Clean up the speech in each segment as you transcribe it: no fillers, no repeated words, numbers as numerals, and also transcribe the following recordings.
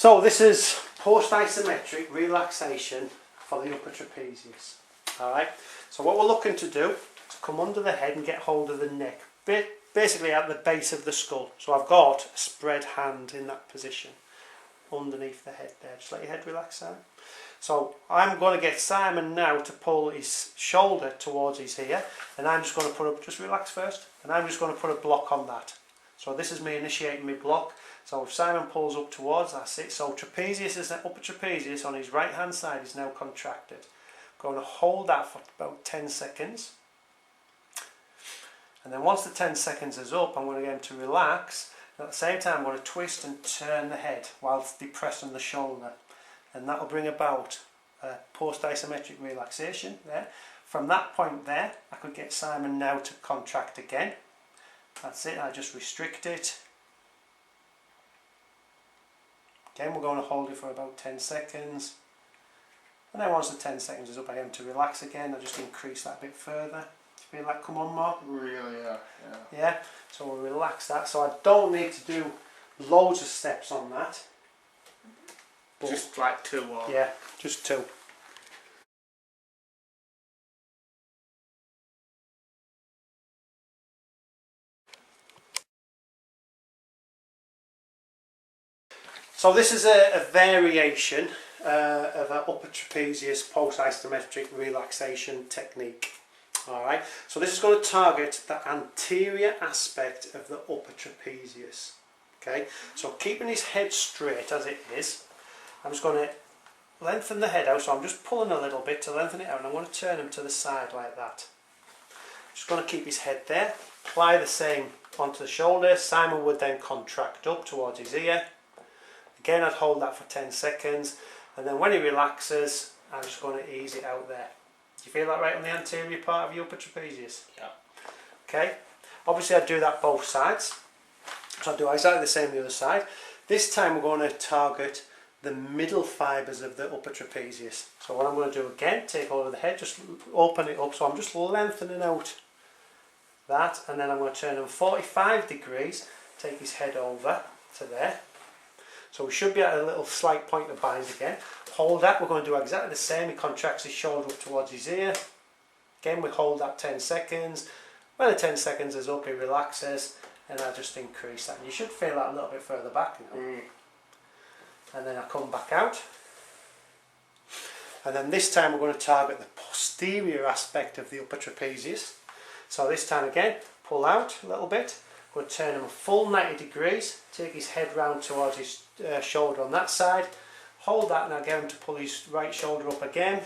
So this is post isometric relaxation for the upper trapezius. Alright, so what we're looking to do is come under the head and get hold of the neck, basically at the base of the skull. So I've got a spread hand in that position underneath the head there. Just let your head relax, Simon. So I'm going to get Simon now to pull his shoulder towards his ear, and I'm just going to put up, just relax first, and I'm just going to put a block on that. So this is me initiating my block. So if Simon pulls up towards, that's it. So trapezius is the upper trapezius on his right hand side is now contracted. I'm going to hold that for about 10 seconds. And then once the 10 seconds is up, I'm going to get him to relax. And at the same time, I'm going to twist and turn the head whilst depressing the shoulder. And that will bring about post isometric relaxation there. From that point there, I could get Simon now to contract again. That's it, I just restrict it. Again, we're going to hold it for about 10 seconds. And then once the 10 seconds is up, I get him to relax again. I just increase that a bit further. Feel that come on more? Really, yeah. Yeah, so we'll relax that. So I don't need to do loads of steps on that. Just like 2 or... Yeah, just 2. So this is a variation of an upper trapezius post isometric relaxation technique. Alright, so this is going to target the anterior aspect of the upper trapezius. Okay, so keeping his head straight as it is, I'm just going to lengthen the head out, so I'm just pulling a little bit to lengthen it out, and I'm going to turn him to the side like that. Just going to keep his head there, apply the same onto the shoulder. Simon would then contract up towards his ear. Again, I'd hold that for 10 seconds, and then when he relaxes, I'm just going to ease it out there. Do you feel that right on the anterior part of your upper trapezius? Yeah. Okay, obviously I'd do that both sides. So I'll do exactly the same on the other side. This time we're going to target the middle fibres of the upper trapezius. So what I'm going to do again, take hold of the head, just open it up, so I'm just lengthening out that, and then I'm going to turn him 45 degrees, take his head over to there. So we should be at a little slight point of bind again. Hold that, we're going to do exactly the same. He contracts his shoulder up towards his ear. Again, we hold that 10 seconds. When the 10 seconds is up, he relaxes, and I just increase that. And you should feel that a little bit further back now. And then I come back out. And then this time we're going to target the posterior aspect of the upper trapezius. So this time again, pull out a little bit. I'm going to turn him a full 90 degrees, take his head round towards his shoulder on that side, hold that, and I'll get him to pull his right shoulder up again.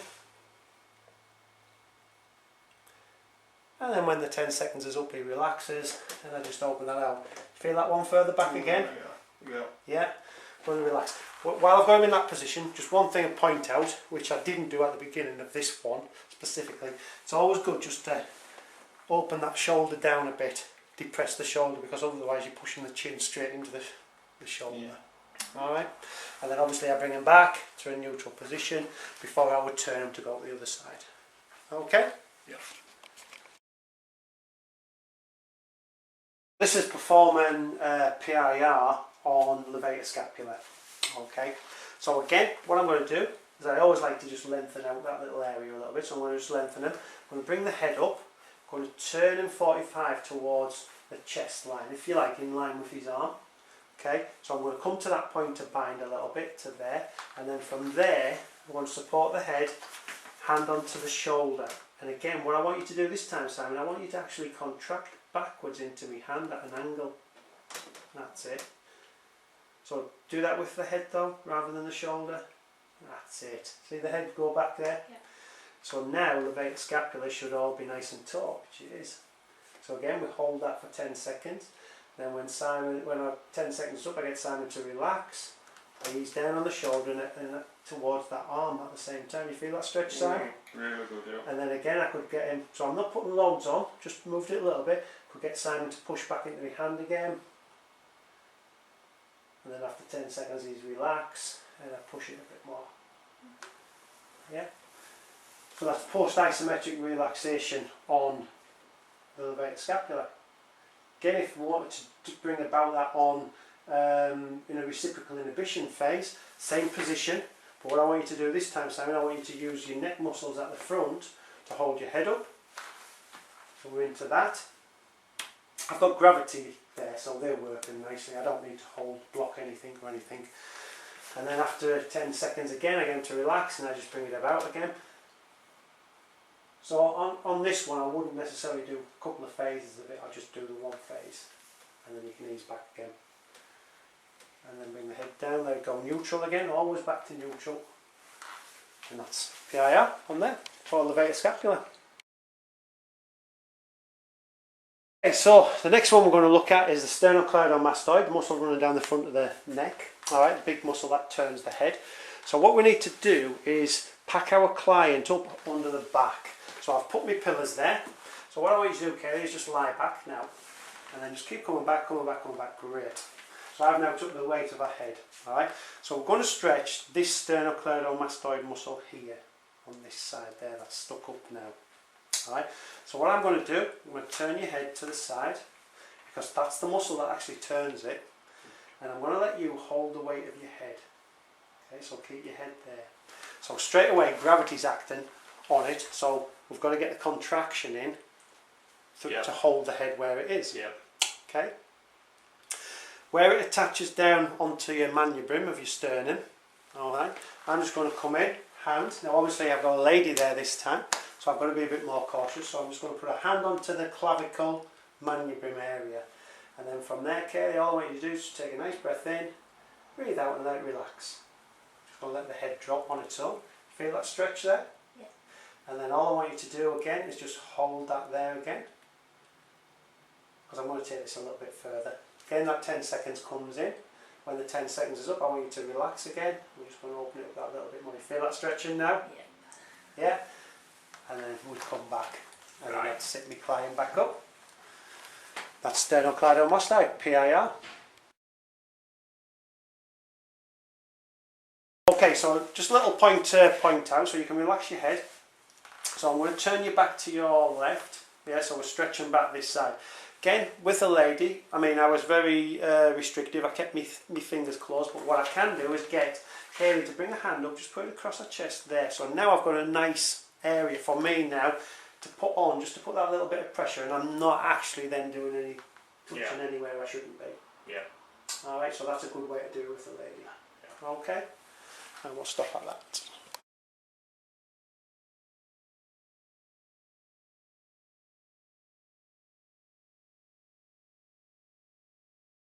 And then when the 10 seconds is up, he relaxes, and I just open that out. Feel that one further back again? Yeah. Yeah? Going to relax. While I've got him in that position, just one thing to point out, which I didn't do at the beginning of this one specifically, it's always good just to open that shoulder down a bit. Depress the shoulder, because otherwise you're pushing the chin straight into the shoulder. Yeah. Alright, and then obviously I bring him back to a neutral position before I would turn him to go to the other side. Okay? Yeah. This is performing PIR on Levator Scapula. Okay, so again, what I'm going to do is I always like to just lengthen out that little area a little bit, so I'm going to just lengthen him. I'm going to bring the head up. I'm going to turn him 45 towards the chest line, if you like, in line with his arm. Okay, so I'm going to come to that point to bind a little bit to there, and then from there I'm going to support the head, hand onto the shoulder. And again, what I want you to do this time, Simon, I want you to actually contract backwards into my hand at an angle. That's it. So do that with the head though, rather than the shoulder. That's it. See the head go back there? Yeah. So now Levator Scapula should all be nice and taut, which it is. So again, we hold that for 10 seconds. Then when our 10 seconds is up, I get Simon to relax. I ease down on the shoulder and towards that arm at the same time. You feel that stretch, Simon? Really good, yeah. And then again, I could get him, so I'm not putting loads on, just moved it a little bit. Could get Simon to push back into my hand again. And then after 10 seconds, he's relaxed, and I push it a bit more. Yeah? So that's post isometric relaxation on the Levator Scapula. Again, if we wanted to bring about that on in a reciprocal inhibition phase, same position, but what I want you to do this time, Simon, I want you to use your neck muscles at the front to hold your head up. So we're into that. I've got gravity there, so they're working nicely. I don't need to block anything or anything. And then after 10 seconds again, I get them to relax and I just bring it about again. So on this one, I wouldn't necessarily do a couple of phases of it. I'll just do the one phase, and then you can ease back again. And then bring the head down, let it go neutral again, always back to neutral. And that's PIR on there for Levator Scapula. Okay, so the next one we're going to look at is the Sternocleidomastoid, the muscle running down the front of the neck. Alright, the big muscle that turns the head. So what we need to do is pack our client up under the back. So I've put my pillars there. So what I want you to do, Kaylee, is just lie back now. And then just keep coming back, coming back, coming back. Great. So I've now took the weight of our head. Alright, so we're going to stretch this sternocleidomastoid muscle here on this side there, that's stuck up now. Alright, so what I'm going to do, I'm going to turn your head to the side, because that's the muscle that actually turns it, and I'm going to let you hold the weight of your head. Okay, so keep your head there. So straight away gravity's acting on it, so we've got to get the contraction in to hold the head where it is. Yep. Okay. Where it attaches down onto your manubrium of your sternum, alright, I'm just going to come in, hand. Now obviously I've got a lady there this time, so I've got to be a bit more cautious, so I'm just going to put a hand onto the clavicle manubrium area. And then from there, Kaylee, all I want you to do is just take a nice breath in, breathe out and let it relax. Just going to let the head drop on its own. Feel that stretch there? Yeah. And then all I want you to do again is just hold that there again. Because I'm going to take this a little bit further. Again, that 10 seconds comes in. When the 10 seconds is up, I want you to relax again. We're just going to open it up that little bit more. You feel that stretching now? Yeah. Yeah? And then we come back. And then let's sit my client back up. That's Sternocleidomastoid, PIR. Okay, so just a little point out so you can relax your head. So I'm going to turn you back to your left. Yeah, so we're stretching back this side. Again, with a lady, I mean, I was very restrictive. I kept my fingers closed, but what I can do is get Kaylee to bring a hand up, just put it across her chest there. So now I've got a nice area for me now to put on, just to put that little bit of pressure, and I'm not actually then doing any touching anywhere I shouldn't be. Yeah. Alright, so that's a good way to do it with a lady. Yeah. Okay, and we'll stop at that.